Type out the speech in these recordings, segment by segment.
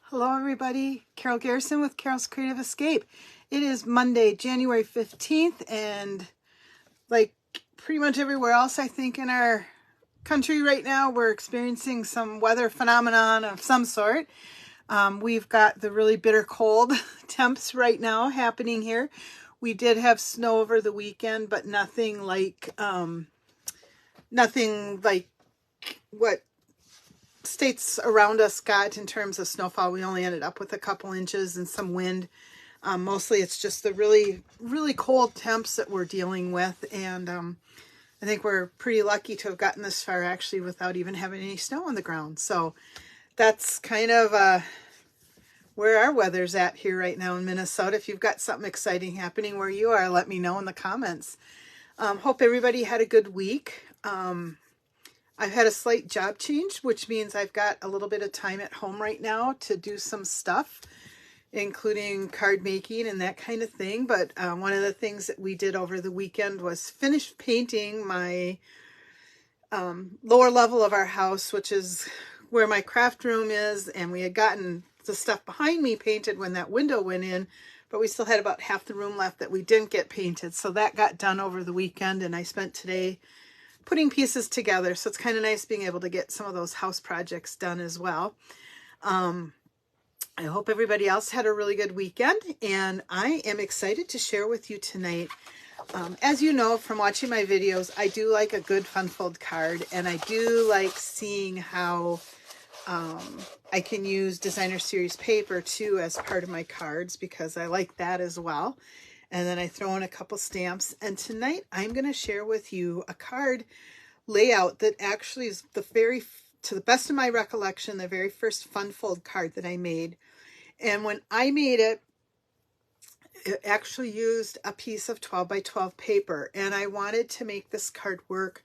Hello everybody, Carol Garrison with Carol's Creative Escape. It is Monday, January 15th, and like pretty much everywhere else I think in our country right now, we're experiencing some weather phenomenon of some sort. We've got the really bitter cold temps right now happening here. We did have snow over the weekend, but nothing like what states around us got in terms of snowfall. We only ended up with a couple inches and some wind. Mostly it's just the really, really cold temps that we're dealing with. And I think we're pretty lucky to have gotten this far actually without even having any snow on the ground. So that's kind of where our weather's at here right now in Minnesota. If you've got something exciting happening where you are, let me know in the comments. Hope everybody had a good week. I've had a slight job change, which means I've got a little bit of time at home right now to do some stuff, including card making and that kind of thing. But one of the things that we did over the weekend was finish painting my lower level of our house, which is where my craft room is. And we had gotten the stuff behind me painted when that window went in, but we still had about half the room left that we didn't get painted. So that got done over the weekend, and I spent today putting pieces together. So it's kind of nice being able to get some of those house projects done as well. I hope everybody else had a really good weekend, and I am excited to share with you tonight. As you know from watching my videos, I do like a good fun fold card, and I do like seeing how I can use designer series paper too as part of my cards, because I like that as well. And then I throw in a couple stamps. And tonight I'm going to share with you a card layout that actually is to the best of my recollection, the very first fun fold card that I made. And when I made it, it actually used a piece of 12 by 12 paper. And I wanted to make this card work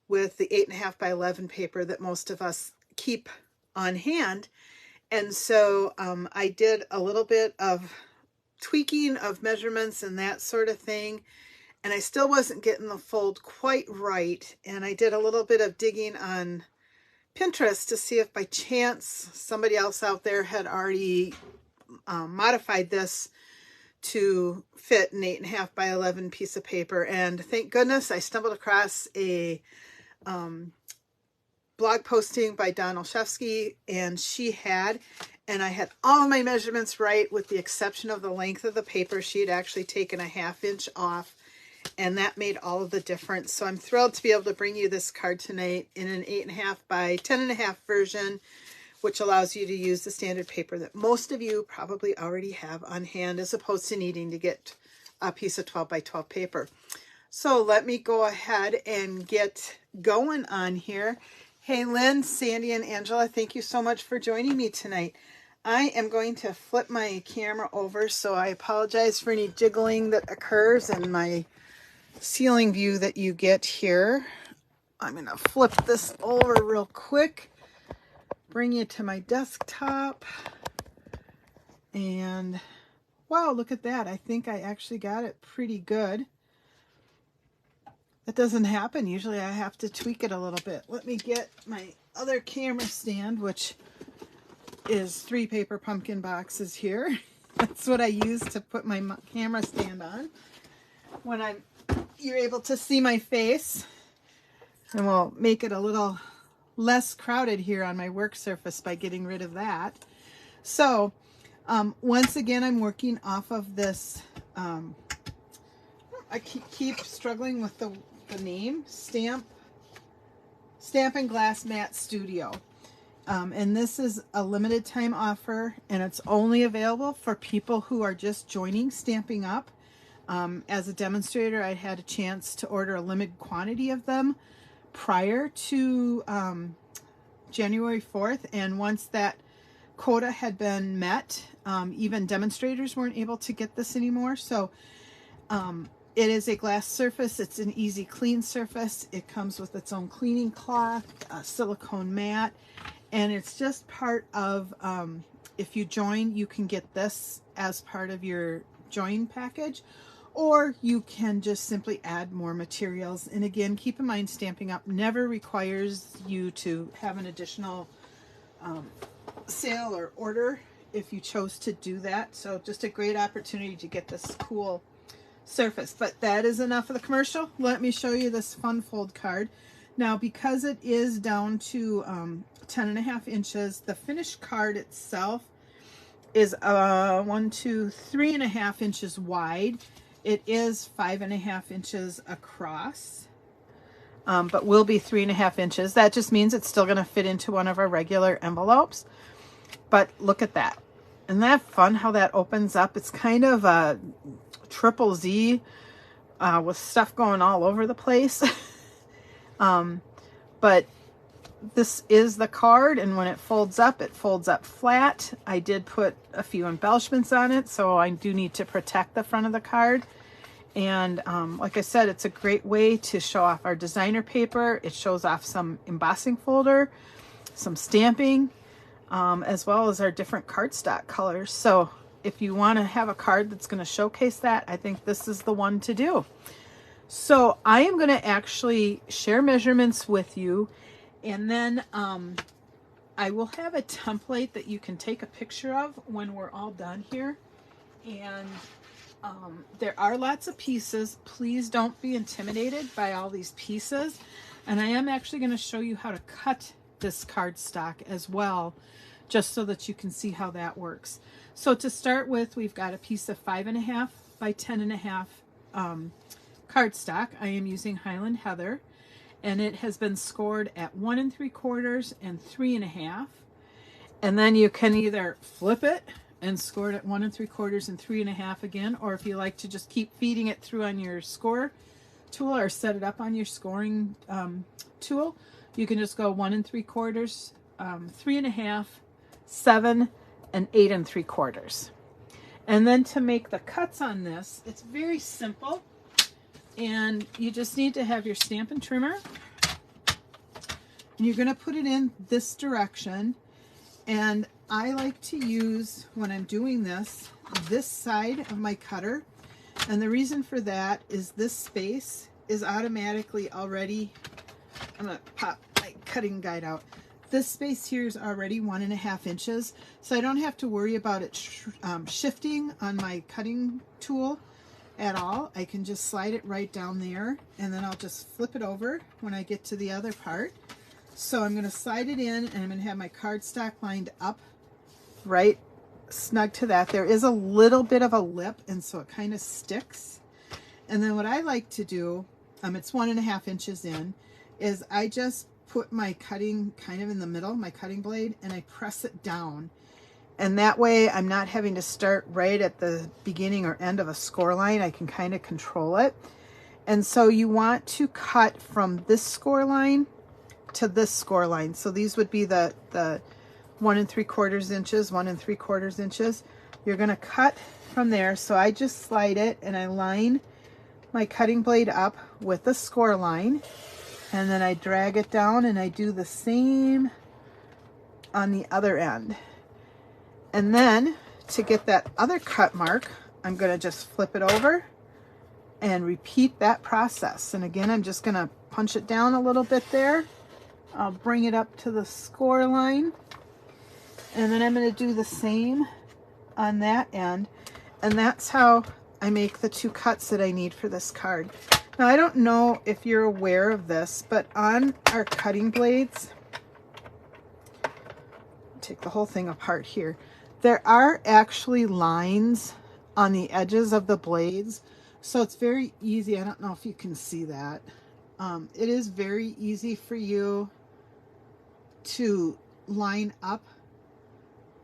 with the 8.5 by 11 paper that most of us keep on hand. And so I did a little bit of tweaking of measurements and that sort of thing, and I still wasn't getting the fold quite right. And I did a little bit of digging on Pinterest to see if by chance somebody else out there had already modified this to fit an 8.5 by 11 piece of paper. And thank goodness I stumbled across a blog posting by Dawn Olszewski, and she had, and I had all of my measurements right with the exception of the length of the paper. She had actually taken a 1/2 inch off, and that made all of the difference. So I'm thrilled to be able to bring you this card tonight in an 8.5 by 10.5 version, which allows you to use the standard paper that most of you probably already have on hand, as opposed to needing to get a piece of 12 by 12 paper. So let me go ahead and get going on here. Hey, Lynn, Sandy, and Angela, thank you so much for joining me tonight. I am going to flip my camera over, so I apologize for any jiggling that occurs in my ceiling view that you get here. I'm going to flip this over real quick, bring you to my desktop, and wow, look at that. I think I actually got it pretty good. That doesn't happen. Usually I have to tweak it a little bit. Let me get my other camera stand, which is 3 paper pumpkin boxes here. That's what I use to put my camera stand on when you're able to see my face. And we'll make it a little less crowded here on my work surface by getting rid of that. So once again, I'm working off of this, I keep struggling with the name, Stampin' Glass Mat Studio. And this is a limited time offer, and it's only available for people who are just joining Stampin' Up. As a demonstrator, I had a chance to order a limited quantity of them prior to January 4th, and once that quota had been met, even demonstrators weren't able to get this anymore. So it is a glass surface. It's an easy clean surface. It comes with its own cleaning cloth, a silicone mat, and it's just part of, if you join, you can get this as part of your join package, or you can just simply add more materials. And again, keep in mind, Stampin' Up never requires you to have an additional sale or order. if you chose to do that. So just a great opportunity to get this cool surface. But that is enough of the commercial. Let me show you this fun fold card. Now, because it is down to 10.5 inches, the finished card itself is 3.5 inches wide. It is 5.5 inches across, but will be 3.5 inches. That just means it's still going to fit into one of our regular envelopes. But look at that. Isn't that fun how that opens up? It's kind of a triple Z with stuff going all over the place. But this is the card, and when it folds up flat. I did put a few embellishments on it, so I do need to protect the front of the card. And like I said, it's a great way to show off our designer paper. It shows off some embossing folder, some stamping, as well as our different cardstock colors. So if you want to have a card that's going to showcase that, I think this is the one to do. So I am going to actually share measurements with you, and then I will have a template that you can take a picture of when we're all done here. And there are lots of pieces. Please don't be intimidated by all these pieces. And I am actually going to show you how to cut this cardstock as well, just so that you can see how that works. So to start with, we've got a piece of 5.5 by 10.5 cardstock. I am using Highland Heather, and it has been scored at 1 3/4 and 3.5. And then you can either flip it and score it at 1 3/4 and 3.5 again, or if you like to just keep feeding it through on your score tool or set it up on your scoring tool, you can just go 1 3/4, 3.5, 7, and 8 3/4. And then to make the cuts on this, it's very simple. And you just need to have your Stampin' trimmer. And you're going to put it in this direction. And I like to use, when I'm doing this side of my cutter. And the reason for that is this space is automatically already, I'm going to pop my cutting guide out. This space here is already 1.5 inches. So I don't have to worry about it shifting on my cutting tool at all. I can just slide it right down there, and then I'll just flip it over when I get to the other part. So I'm going to slide it in, and I'm going to have my cardstock lined up right snug to that. There is a little bit of a lip, and so it kind of sticks. And then what I like to do, it's 1.5 inches in, is I just put my cutting kind of in the middle, my cutting blade, and I press it down. And that way I'm not having to start right at the beginning or end of a score line. I can kind of control it. And so you want to cut from this score line to this score line. So these would be the 1 3/4 inches, 1 3/4 inches. You're going to cut from there. So I just slide it and I line my cutting blade up with the score line. And then I drag it down, and I do the same on the other end. And then to get that other cut mark, I'm going to just flip it over and repeat that process. And again, I'm just going to punch it down a little bit there. I'll bring it up to the score line. And then I'm going to do the same on that end. And that's how I make the 2 cuts that I need for this card. Now, I don't know if you're aware of this, but on our cutting blades, take the whole thing apart here. There are actually lines on the edges of the blades, so it's very easy. I don't know if you can see that. It is very easy for you to line up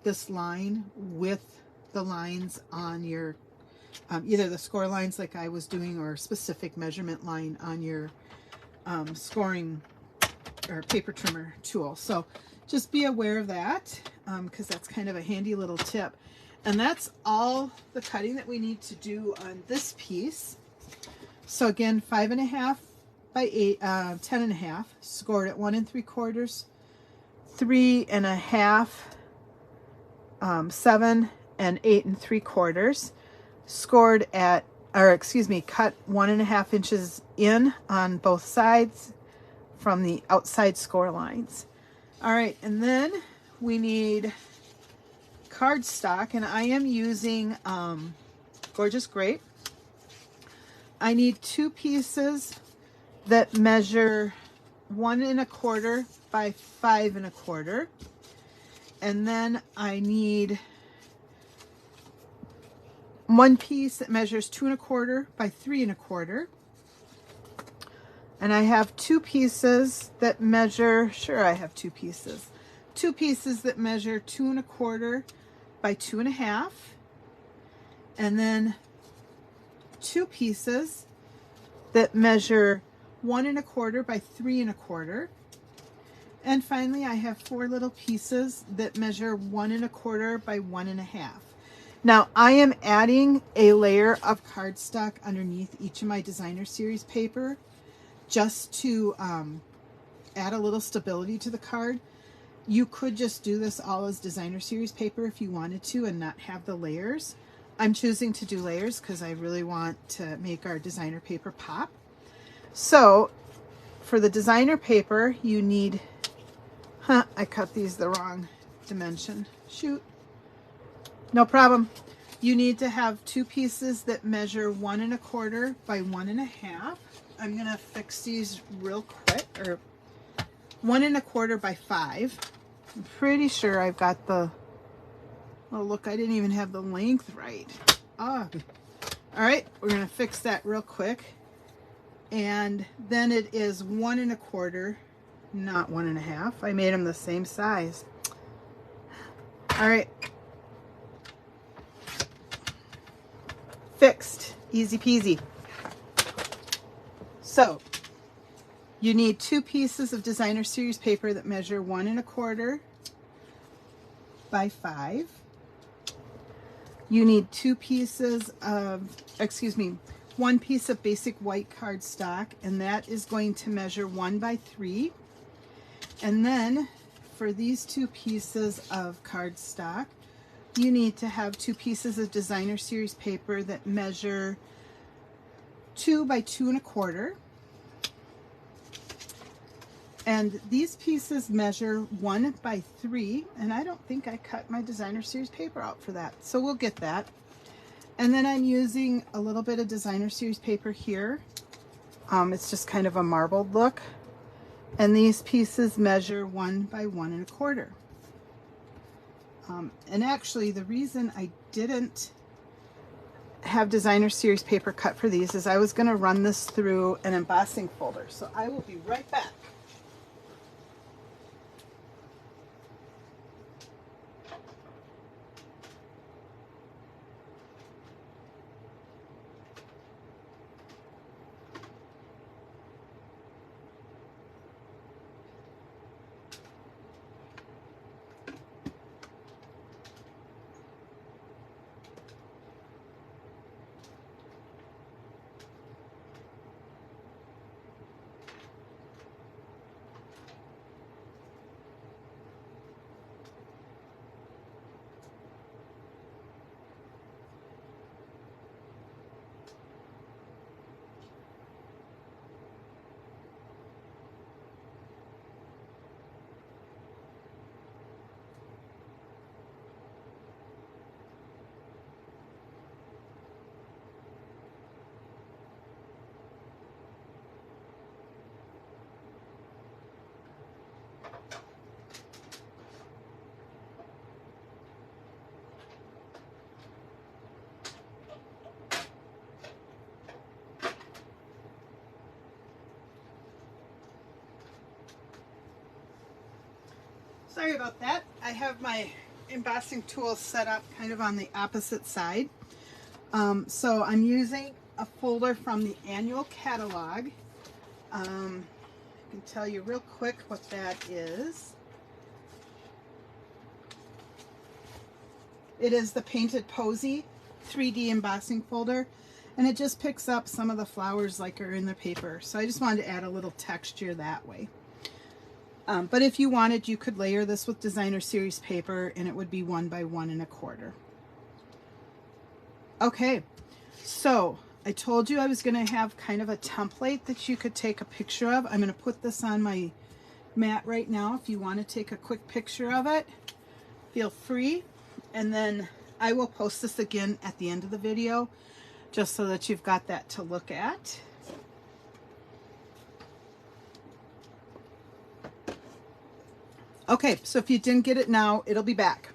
this line with the lines on your, either the score lines like I was doing, or a specific measurement line on your scoring or paper trimmer tool. So just be aware of that, because that's kind of a handy little tip. And that's all the cutting that we need to do on this piece. So again, 5.5 by 10.5, scored at 1 3/4, 3.5, 7, and 8 3/4. Scored at, or excuse me, cut 1.5 inches in on both sides from the outside score lines. All right, and then we need cardstock, and I am using Gorgeous Grape. I need 2 pieces that measure 1 1/4 by 5 1/4. And then I need 1 piece that measures 2 1/4 by 3 1/4. And I have 2 pieces that measure, sure I have 2 pieces. 2 pieces that measure 2 1/4 by 2 1/2. And then 2 pieces that measure 1 1/4 by 3 1/4. And finally, I have 4 little pieces that measure 1 1/4 by 1 1/2. Now, I am adding a layer of cardstock underneath each of my designer series paper just to add a little stability to the card. You could just do this all as designer series paper if you wanted to and not have the layers. I'm choosing to do layers because I really want to make our designer paper pop. So for the designer paper, you need, I cut these the wrong dimension. Shoot. No problem. You need to have 2 pieces that measure 1 1/4 by 1 1/2. I'm going to fix these real quick, or 1 1/4 by 5. I'm pretty sure I've got the, oh look, I didn't even have the length right. Ah. All right, we're going to fix that real quick. And then it is 1 1/4, not 1 1/2. I made them the same size. All right. Fixed. Easy peasy. So you need 2 pieces of designer series paper that measure 1 1/4 by 5. You need 2 pieces of, excuse me, 1 piece of basic white cardstock, and that is going to measure 1 by 3. And then for these 2 pieces of cardstock, you need to have 2 pieces of designer series paper that measure 2 by 2 1/4. And these pieces measure 1 by 3, and I don't think I cut my designer series paper out for that, so we'll get that. And then I'm using a little bit of designer series paper here. It's just kind of a marbled look. And these pieces measure 1 by 1 1/4. And actually, the reason I didn't have designer series paper cut for these is I was going to run this through an embossing folder. So I will be right back. Sorry about that. I have my embossing tool set up kind of on the opposite side. So I'm using a folder from the annual catalog. I can tell you real quick what that is. It is the Painted Posy 3D embossing folder, and it just picks up some of the flowers like are in the paper. So I just wanted to add a little texture that way. But if you wanted, you could layer this with designer series paper and it would be 1 by 1 1/4. Okay, so I told you I was going to have kind of a template that you could take a picture of. I'm going to put this on my mat right now. If you want to take a quick picture of it, feel free. And then I will post this again at the end of the video, just so that you've got that to look at. Okay, so if you didn't get it now, it'll be back.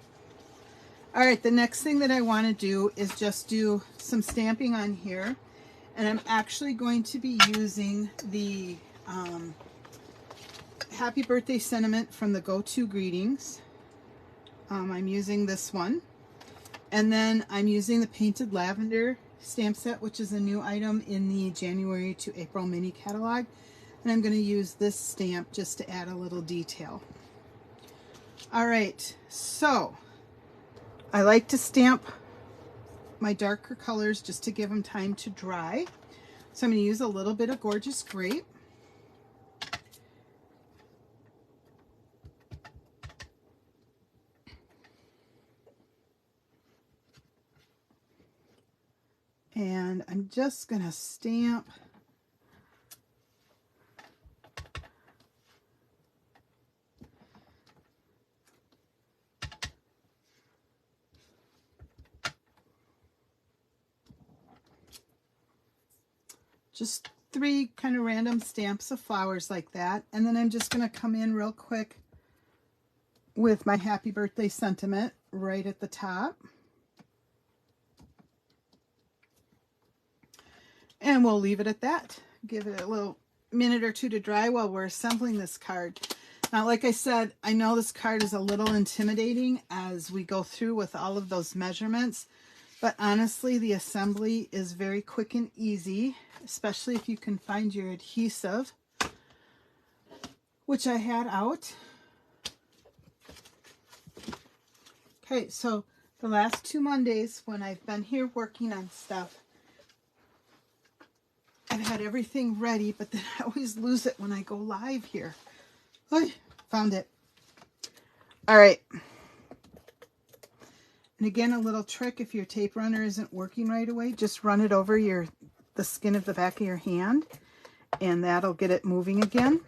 All right, the next thing that I want to do is just do some stamping on here. And I'm actually going to be using the Happy Birthday Sentiment from the Go-To Greetings. I'm using this one. And then I'm using the Painted Lavender stamp set, which is a new item in the January to April mini catalog. And I'm going to use this stamp just to add a little detail. All right, so I like to stamp my darker colors just to give them time to dry. So I'm going to use a little bit of Gorgeous Grape. And I'm just going to stamp just 3 kind of random stamps of flowers like that. And then I'm just going to come in real quick with my Happy Birthday Sentiment right at the top. And we'll leave it at that. Give it a little minute or two to dry while we're assembling this card. Now, like I said, I know this card is a little intimidating as we go through with all of those measurements, but honestly, the assembly is very quick and easy, especially if you can find your adhesive, which I had out. Okay, so the last 2 Mondays when I've been here working on stuff, I've had everything ready, but then I always lose it when I go live here. Oh, found it. All right. And again, a little trick, if your tape runner isn't working right away, just run it over the skin of the back of your hand, and that'll get it moving again.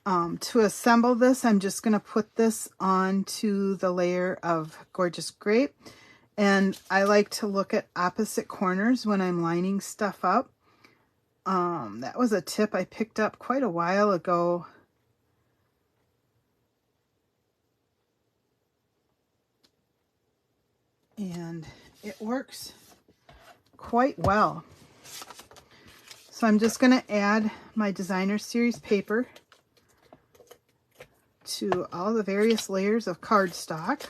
To assemble this, I'm just going to put this onto the layer of Gorgeous Grape. And I like to look at opposite corners when I'm lining stuff up. That was a tip I picked up quite a while ago. And it works quite well. So I'm just going to add my Designer Series paper to all the various layers of cardstock.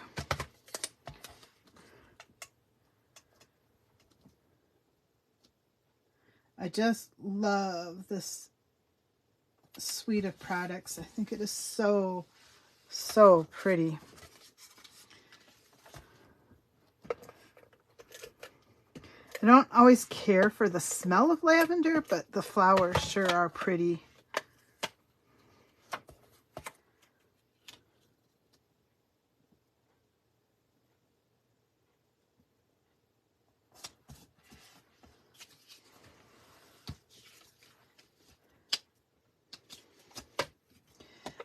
I just love this suite of products. I think it is so, so pretty. I don't always care for the smell of lavender, but the flowers sure are pretty.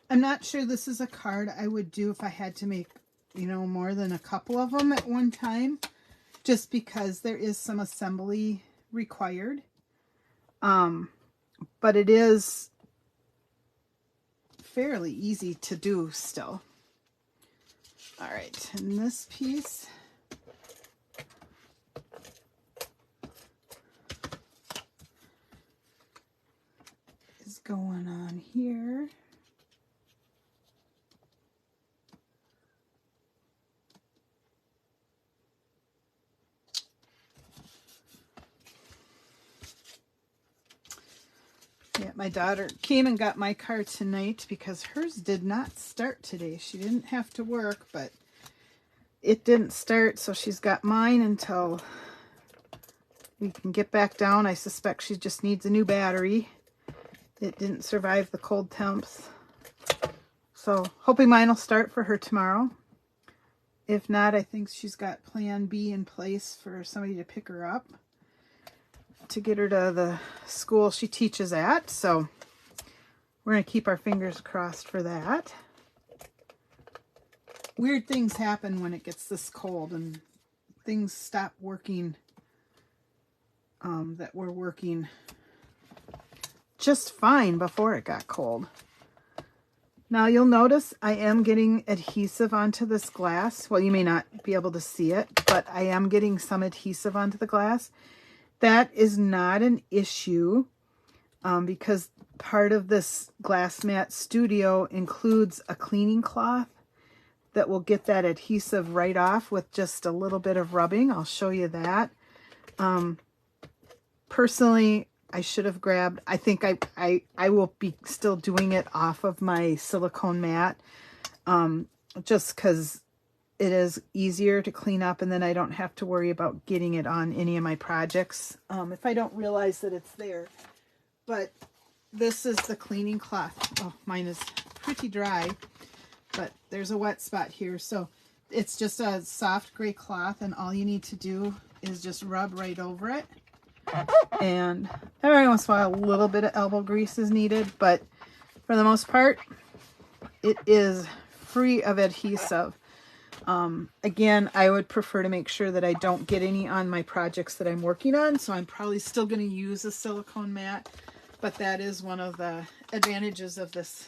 I'm not sure this is a card I would do if I had to make, more than a couple of them at one time, just because there is some assembly required. But it is fairly easy to do still. All right, and this piece is going on here. Yeah, my daughter came and got my card tonight because hers did not start today. She didn't have to work, but it didn't start, so she's got mine until we can get back down. I suspect she just needs a new battery. It didn't survive the cold temps. So hoping mine will start for her tomorrow. If not, I think she's got plan B in place for somebody to pick her up to get her to the school she teaches at. So we're going to keep our fingers crossed for that. weird things happen when it gets this cold, and things stop working that were working just fine before it got cold. Now you'll notice I am getting adhesive onto this glass. Well, you may not be able to see it, but I am getting some adhesive onto the glass. That is not an issue because part of this glass mat studio includes a cleaning cloth that will get that adhesive right off with just a little bit of rubbing. I'll show you that. Personally, I should have grabbed, I think I will be still doing it off of my silicone mat just because it is easier to clean up, and then I don't have to worry about getting it on any of my projects if I don't realize that it's there. But this is the cleaning cloth. Oh, mine is pretty dry, but there's a wet spot here. So it's just a soft gray cloth, and all you need to do is just rub right over it. And every once in a while, a little bit of elbow grease is needed, but for the most part, it is free of adhesive. Again, I would prefer to make sure that I don't get any on my projects that I'm working on, so I'm probably still going to use a silicone mat, but that is one of the advantages of this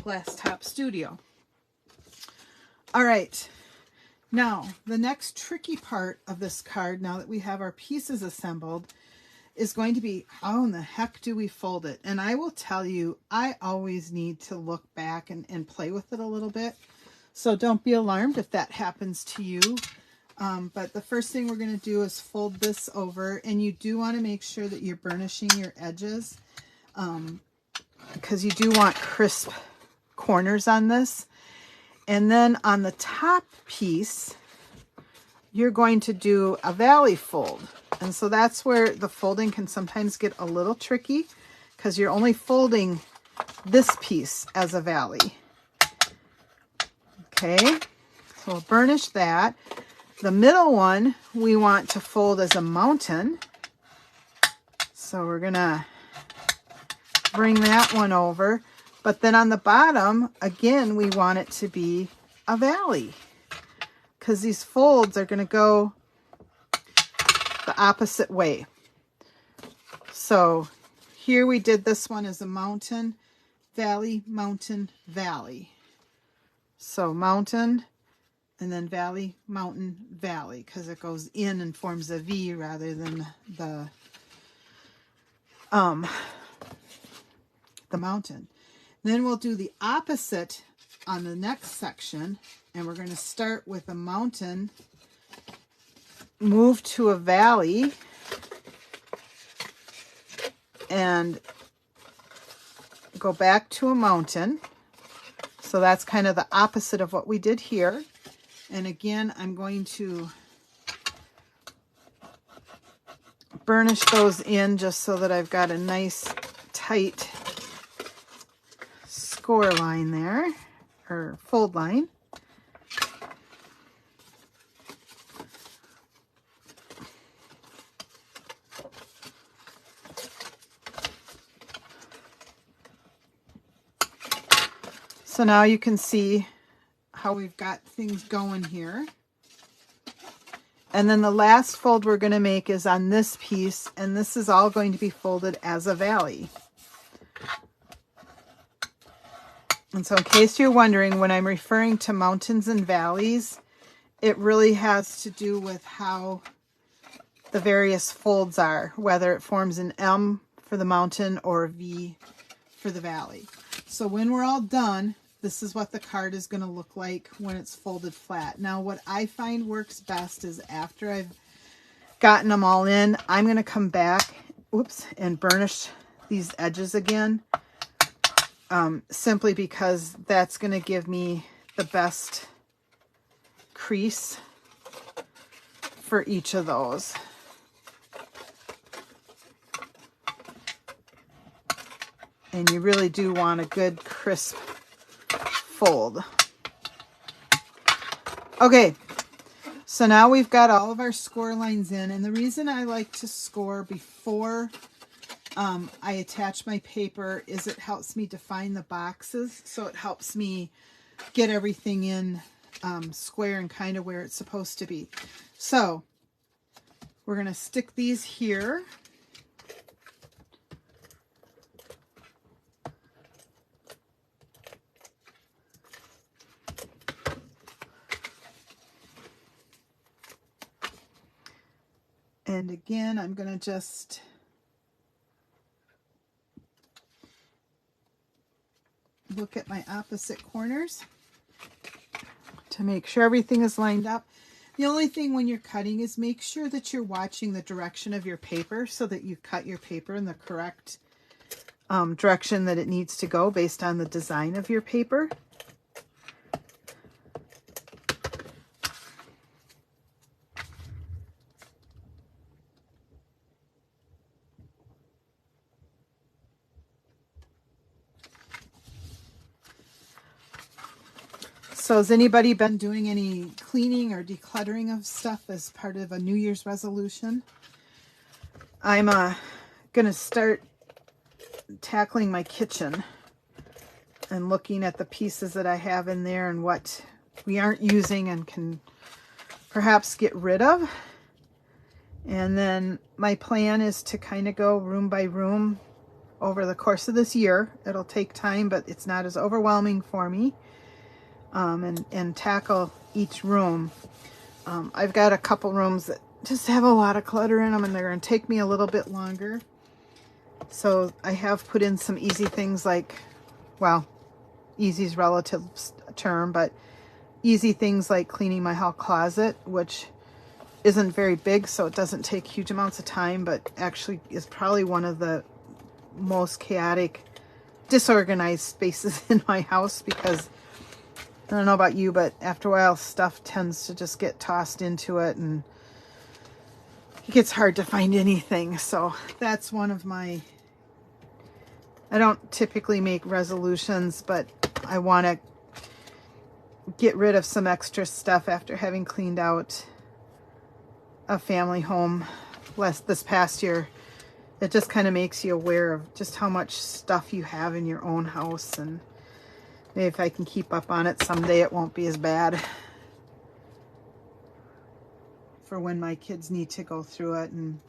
glass top studio. All right, now the next tricky part of this card, now that we have our pieces assembled, is going to be how in the heck do we fold it? And I will tell you, I always need to look back and play with it a little bit. So don't be alarmed if that happens to you. But the first thing we're going to do is fold this over, and you do want to make sure that you're burnishing your edges because you do want crisp corners on this. And then on the top piece, you're going to do a valley fold. And so that's where the folding can sometimes get a little tricky because you're only folding this piece as a valley. Okay, so we'll burnish that. The middle one we want to fold as a mountain. So we're gonna bring that one over. But then on the bottom, again, we want it to be a valley because these folds are gonna go the opposite way. So here we did this one as a mountain, valley, mountain, valley. So mountain, and then valley, mountain, valley, because it goes in and forms a V rather than the mountain. Then we'll do the opposite on the next section, and we're going to start with a mountain, move to a valley, and go back to a mountain. So that's kind of the opposite of what we did here. And again, I'm going to burnish those in just so that I've got a nice tight score line there, or fold line. So now you can see how we've got things going here. And then the last fold we're going to make is on this piece, and this is all going to be folded as a valley. And so in case you're wondering, when I'm referring to mountains and valleys, it really has to do with how the various folds are, whether it forms an M for the mountain or a V for the valley. So when we're all done, this is what the card is going to look like when it's folded flat. Now, what I find works best is after I've gotten them all in, I'm going to come back, and burnish these edges again, simply because that's going to give me the best crease for each of those. And you really do want a good crisp fold. Okay, so now we've got all of our score lines in, and the reason I like to score before I attach my paper is it helps me define the boxes, so it helps me get everything in square and kind of where it's supposed to be. So we're going to stick these here. And again, I'm going to just look at my opposite corners to make sure everything is lined up. The only thing when you're cutting is make sure that you're watching the direction of your paper so that you cut your paper in the correct direction that it needs to go based on the design of your paper. So has anybody been doing any cleaning or decluttering of stuff as part of a New Year's resolution? I'm going to start tackling my kitchen and looking at the pieces that I have in there and what we aren't using and can perhaps get rid of. And then my plan is to kind of go room by room over the course of this year. It'll take time, but it's not as overwhelming for me. And tackle each room. I've got a couple rooms that just have a lot of clutter in them, and they're going to take me a little bit longer. So I have put in some easy things like, well, easy's relative term, but easy things like cleaning my hall closet, which isn't very big, so it doesn't take huge amounts of time, but actually is probably one of the most chaotic, disorganized spaces in my house, because I don't know about you, but after a while stuff tends to just get tossed into it and it gets hard to find anything. So that's one of my, I don't typically make resolutions, but I want to get rid of some extra stuff after having cleaned out a family home this past year. It just kind of makes you aware of just how much stuff you have in your own house, and maybe if I can keep up on it someday, it won't be as bad for when my kids need to go through it, and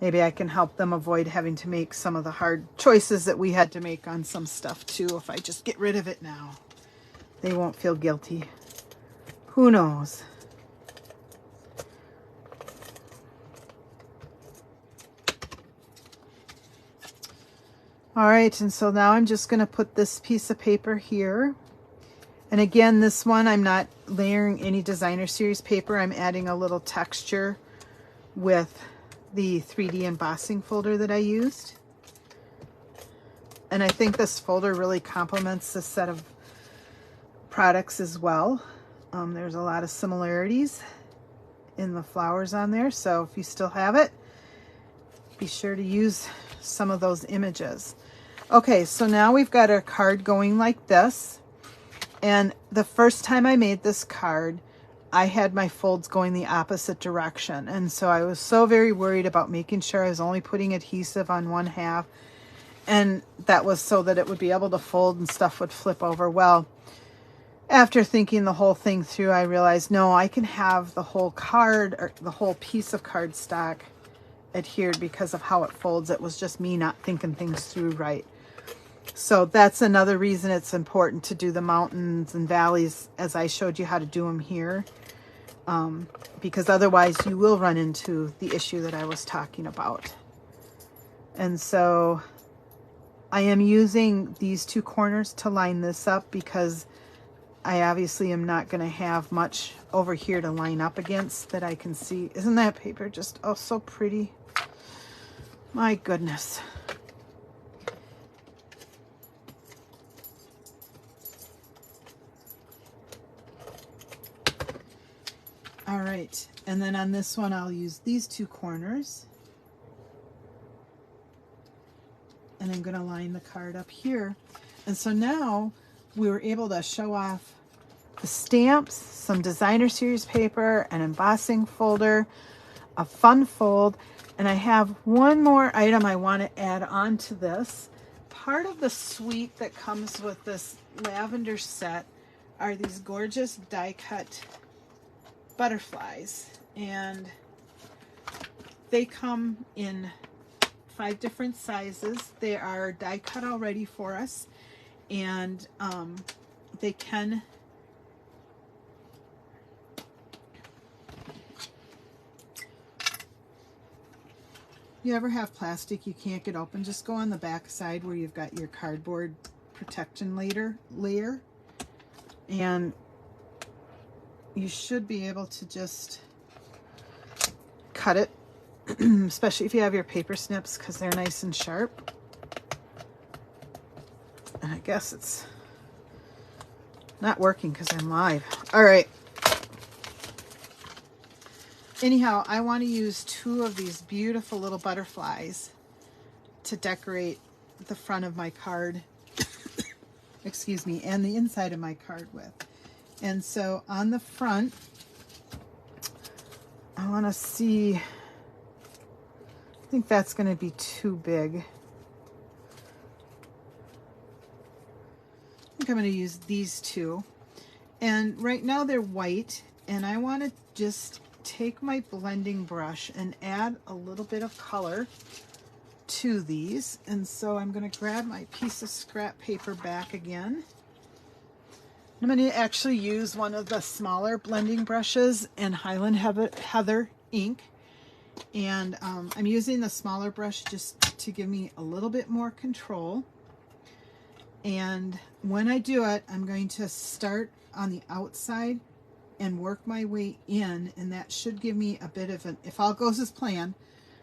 maybe I can help them avoid having to make some of the hard choices that we had to make on some stuff too. If I just get rid of it now, they won't feel guilty. Who knows? All right, and so now I'm just going to put this piece of paper here. And again, this one, I'm not layering any designer series paper. I'm adding a little texture with the 3D embossing folder that I used. And I think this folder really complements this set of products as well. There's a lot of similarities in the flowers on there. So if you still have it, be sure to use some of those images. Okay, so now we've got our card going like this. And the first time I made this card, I had my folds going the opposite direction. And so I was so very worried about making sure I was only putting adhesive on one half. And that was so that it would be able to fold and stuff would flip over. Well, after thinking the whole thing through, I realized, no, I can have the whole card or the whole piece of cardstock adhered because of how it folds. It was just me not thinking things through right. So that's another reason it's important to do the mountains and valleys as I showed you how to do them here, because otherwise you will run into the issue that I was talking about. And so I am using these two corners to line this up because I obviously am not going to have much over here to line up against that I can see. Isn't that paper just, oh, so pretty? My goodness. All right, and then on this one, I'll use these two corners. And I'm going to line the card up here. And so now we were able to show off the stamps, some designer series paper, an embossing folder, a fun fold, and I have one more item I want to add on to this. Part of the suite that comes with this lavender set are these gorgeous die cut butterflies, and they come in 5 different sizes. They are die cut already for us, and they can you ever have plastic you can't get open, just go on the back side where you've got your cardboard protection layer, and you should be able to just cut it, especially if you have your paper snips, because they're nice and sharp. And I guess it's not working because I'm live. All right. Anyhow, I want to use 2 of these beautiful little butterflies to decorate the front of my card, excuse me, and the inside of my card with. And so on the front, I want to see, I think that's going to be too big. I think I'm going to use these 2. And right now they're white, and I want to just take my blending brush and add a little bit of color to these. And so I'm going to grab my piece of scrap paper back again. I'm going to actually use one of the smaller blending brushes in Highland Heather ink. And I'm using the smaller brush just to give me a little bit more control. And when I do it, I'm going to start on the outside and work my way in, and that should give me a bit of an, if all goes as planned,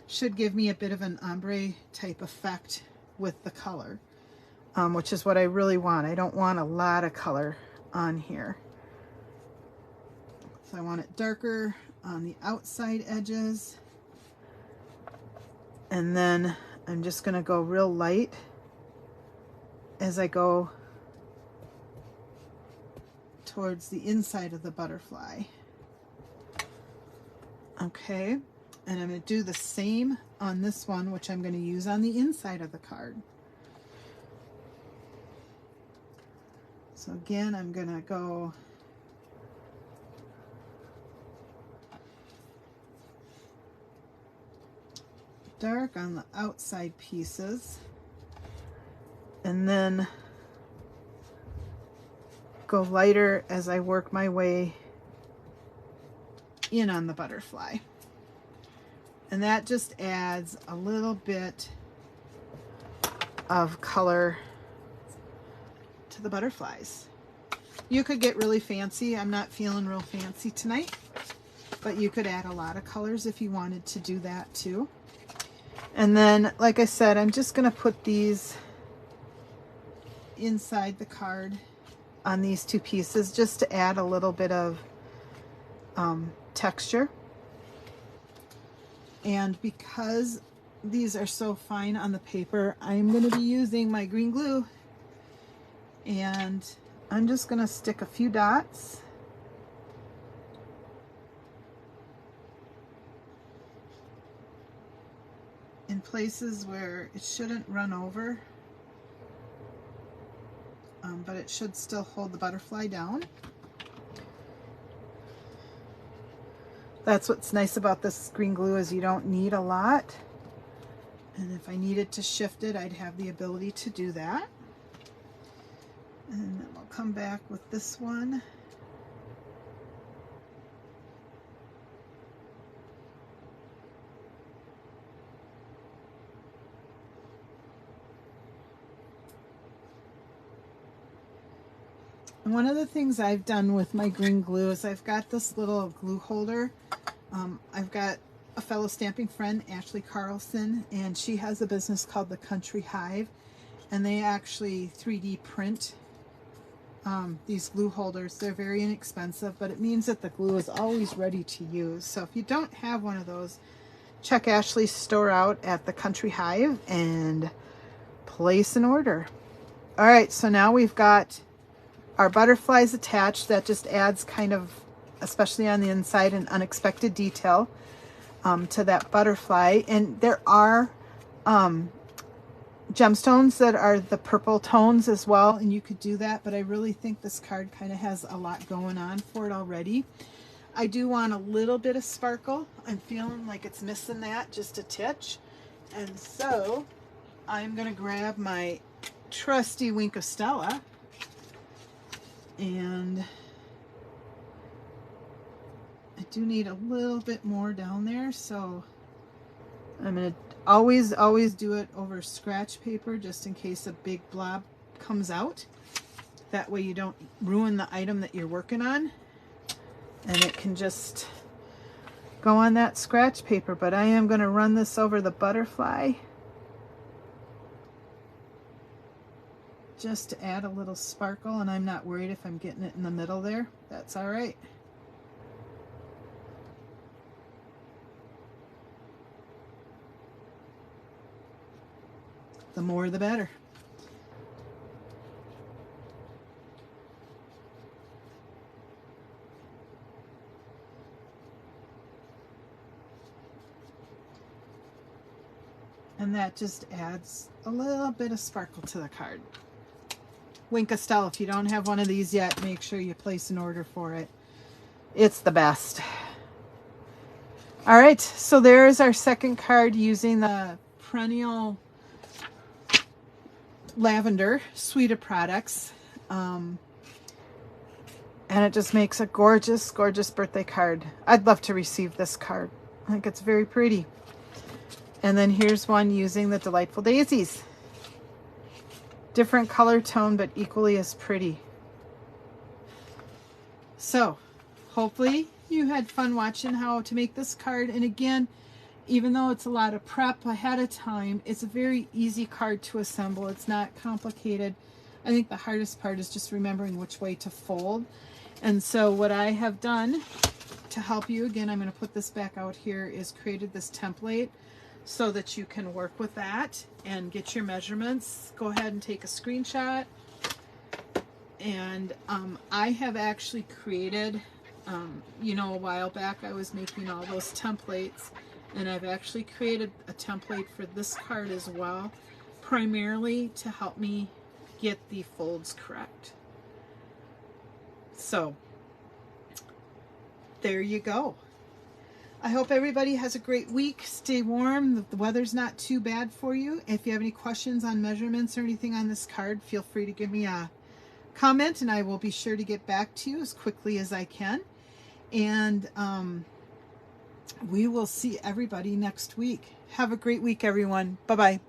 should give me a bit of an ombre type effect with the color, which is what I really want. I don't want a lot of color on here. So I want it darker on the outside edges, and then I'm just going to go real light as I go towards the inside of the butterfly. Okay, and I'm going to do the same on this one, which I'm going to use on the inside of the card. So again, I'm going to go dark on the outside pieces, and then go lighter as I work my way in on the butterfly. And that just adds a little bit of color to the butterflies. You could get really fancy. I'm not feeling real fancy tonight, but you could add a lot of colors if you wanted to do that too. And then, like I said, I'm just going to put these inside the card on these 2 pieces just to add a little bit of texture. And because these are so fine on the paper, I'm going to be using my green glue, and I'm just going to stick a few dots in places where it shouldn't run over, but it should still hold the butterfly down. That's what's nice about this green glue, is you don't need a lot. And if I needed to shift it, I'd have the ability to do that. And then we'll come back with this one. And one of the things I've done with my green glue is I've got this little glue holder. I've got a fellow stamping friend, Ashley Carlson, and she has a business called The Country Hive, and they actually 3D print these glue holders. They're very inexpensive, but it means that the glue is always ready to use. So if you don't have one of those, check Ashley's store out at The Country Hive and place an order. All right, so now we've got our butterflies attached. That just adds kind of, especially on the inside, an unexpected detail to that butterfly. And there are gemstones that are the purple tones as well, and you could do that, but I really think this card kind of has a lot going on for it already. I do want a little bit of sparkle. I'm feeling like it's missing that just a titch, and so I'm going to grab my trusty Wink of Stella, and I do need a little bit more down there, so I'm going to always do it over scratch paper just in case a big blob comes out. That way you don't ruin the item that you're working on, and it can just go on that scratch paper. But I am going to run this over the butterfly just to add a little sparkle, and I'm not worried if I'm getting it in the middle there. That's all right. The more the better. And that just adds a little bit of sparkle to the card. Wink of Stella, if you don't have one of these yet, make sure you place an order for it. It's the best. All right, so there's our second card using the Perennial Lavender suite of products. And it just makes a gorgeous, gorgeous birthday card. I'd love to receive this card. I think it's very pretty. And then here's one using the Delightful Daisies. Different color tone, but equally as pretty. So, hopefully you had fun watching how to make this card. And again, even though it's a lot of prep ahead of time, it's a very easy card to assemble. It's not complicated. I think the hardest part is just remembering which way to fold. And so what I have done to help you, again, I'm going to put this back out here, is created this template so that you can work with that and get your measurements. Go ahead and take a screenshot. And I have actually created, you know, a while back I was making all those templates, and I've actually created a template for this card as well, primarily to help me get the folds correct. So there you go. I hope everybody has a great week. Stay warm. The weather's not too bad for you. If you have any questions on measurements or anything on this card, feel free to give me a comment, and I will be sure to get back to you as quickly as I can. And we will see everybody next week. Have a great week, everyone. Bye-bye.